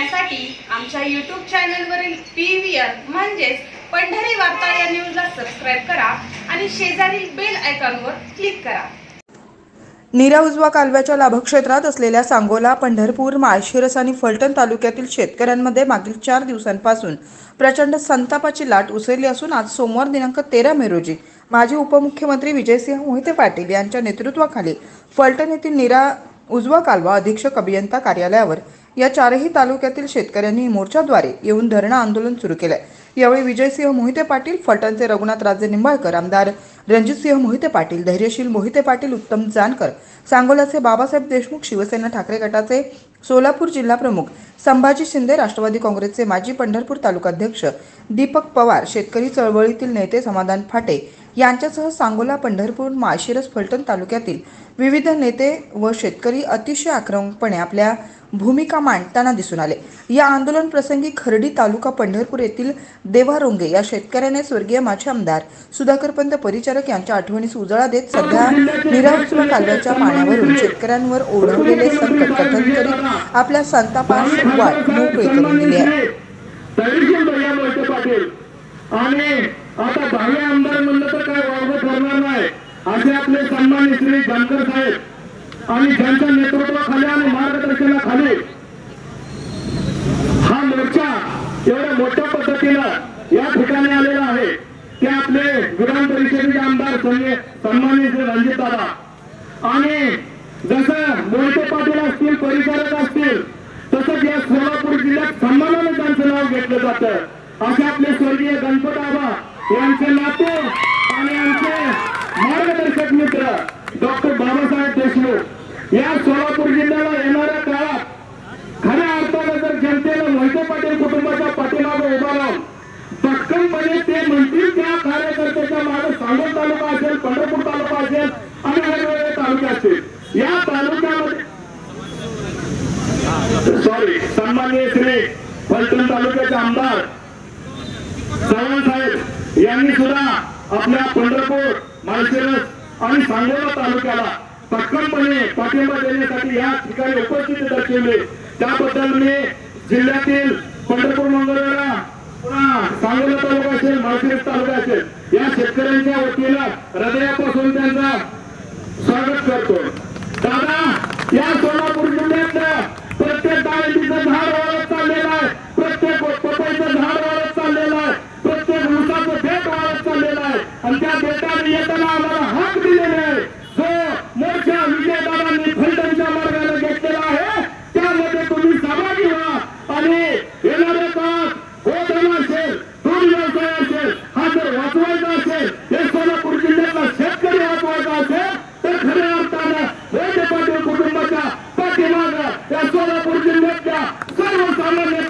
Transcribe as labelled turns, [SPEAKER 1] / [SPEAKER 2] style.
[SPEAKER 1] पाहण्यासाठी आमच्या YouTube चॅनलवरील PVR म्हणजेच पंढरी वार्ता या न्यूजला सबस्क्राइब करा आणि शेजारील बेल आयकॉनवर क्लिक करा।
[SPEAKER 2] नीरा उजवा कालव्याच्या लाभक्षेत्रात असलेल्या सांगोला, पंढरपूर, माळशिरस आणि फलटण तालुक्यातील शेतकऱ्यांमध्ये मागील 4 दिवसांपासून प्रचंड संतापाची लाट उसळली असून आज सोमवार दिनांक 13 मे रोजी माजी उपमुख्यमंत्री विजयसिंह मोहिते पाटील यांच्या नेतृत्वाखाली फलटण येथील नीरा उजवा कालवा अधीक्षक अभियंता कार्यालयावर या 4ही तालुक्यातील शेतकऱ्यांनी मोर्चाद्वारे येऊन धरणं आंदोलन सुरू केले। यावेळी विजयसिंह मोहिते पाटील, फलटणचे रघुनाथ राजे निंबाळकर, आमदार रणजितसिंह मोहिते पाटील, धैर्यशील मोहिते पाटील, उत्तम जानकर, सांगोलाचे बाबासाहेब देशमुख, शिवसेना ठाकरे गटाचे सोलापूर जिल्हा प्रमुख संभाजी शिंदे, राष्ट्रवादी काँग्रेसचे माजी पंढरपूर तालुकाध्यक्ष दीपक पवार, शेतकरी चळवळीतील नेते समाधान फाटे यांच्यासह सांगोला, पंढरपूर, माळशिरस, फलटण तालुक्यातील विविध नेते व शेतकरी अतिशय आक्रमकपणे आपल्या भूमिका मांडताना दिसून आले। या आंदोलन प्रसंगी खर्डी तालुका पंढरपूर येथील देवारोंगे या शेतकऱ्याने स्वर्गीय माजी आमदार सुधाकरपंत परिचारक यांच्या आठवणीस उजाळा देत सध्या नीरा उजवा कालव्याच्या पाण्यावरून शेतकऱ्यांवर ओढवलेले संकट कथन करीत आपल्या संतापास वाट मोकळी करून दिली आहे।
[SPEAKER 3] आता बाह्य आमदार म्हणलं तर काय वावग ठरणार नाही असे आपले सन्माननीय श्री जानकर साहेब आणि ज्यांच्या नेतृत्वाखाली आणि मार्गदर्शनाखाली हा मोर्चा एवढ्या मोठ्या पद्धतीनं या ठिकाणी आलेला आहे ते आपले विधान परिषदेचे आमदार सन्माननीय श्री रणजितदादा आणि जसं मोहिते पाटील असतील, परिचारक असतील, तसंच या सोलापूर जिल्ह्यात सन्मानाने त्यांचं नाव घेतलं जातं असे आपले स्वर्गीय गणपत आबा यांचे नातू आणि आमचे मार्गदर्शक मित्र डॉक्टर बाबासाहेब देशमुख या सोलापूर जिल्ह्याला येणाऱ्या काळात खऱ्या अर्थाने जर जनतेला मोहिते पाटील कुटुंबाच्या पाठीमागे उभा राहून पटकनपणे ते म्हणतील त्या कार्यकर्त्याच्या मागे सांगोला तालुका असेल, पंढरपूर तालुका असेल आणि वेगवेगळे तालुके असतील या तालुक्यामध्ये सन्माननीय श्री फलटण तालुक्याचे आमदार चव्हाण साहेब यांनी सुद्धा आपल्या पंढरपूर, माळशिरस आणि सांगोला तालुक्याला पटकनपणे पाठिंबा देण्यासाठी या ठिकाणी उपस्थिती दर्शवली। त्याबद्दल मी जिल्ह्यातील पंढरपूर, मंगळवेढा, पुन्हा सांगोला तालुका असेल, माळशिरस तालुका असेल या शेतकऱ्यांच्या वतीनं हृदयापासून त्यांचा स्वागत करतो। दादा, या सोलापूर जिल्ह्यातल्या प्रत्येक डाळिंबीचं झाड वाढत चाललेलं आहे, प्रत्येक पपईचं झाड वाढत चाललेलं आहे, प्रत्येक ऊसाचं बेट वाढत चाललेलं आहे आणि त्या बेटाने येताना आम्हाला हाक दिलेले आहे जो मोर्चा विजयदादांनी फलटणच्या मार्गाने घेतलेला आहे त्यामध्ये तुम्ही सहभागी व्हा आणि येणाऱ्या काळात गोधन असेल, दूध व्यवसाय असेल हा जर वाचवायचा असेल, हे सोलापूर जिल्ह्यातला शेतकरी वाचवायचा असेल तर खऱ्या अर्थानं मोहिते पाटील कुटुंबाच्या पाठीमागं या सोलापूर जिल्ह्यातल्या सर्वसामान्य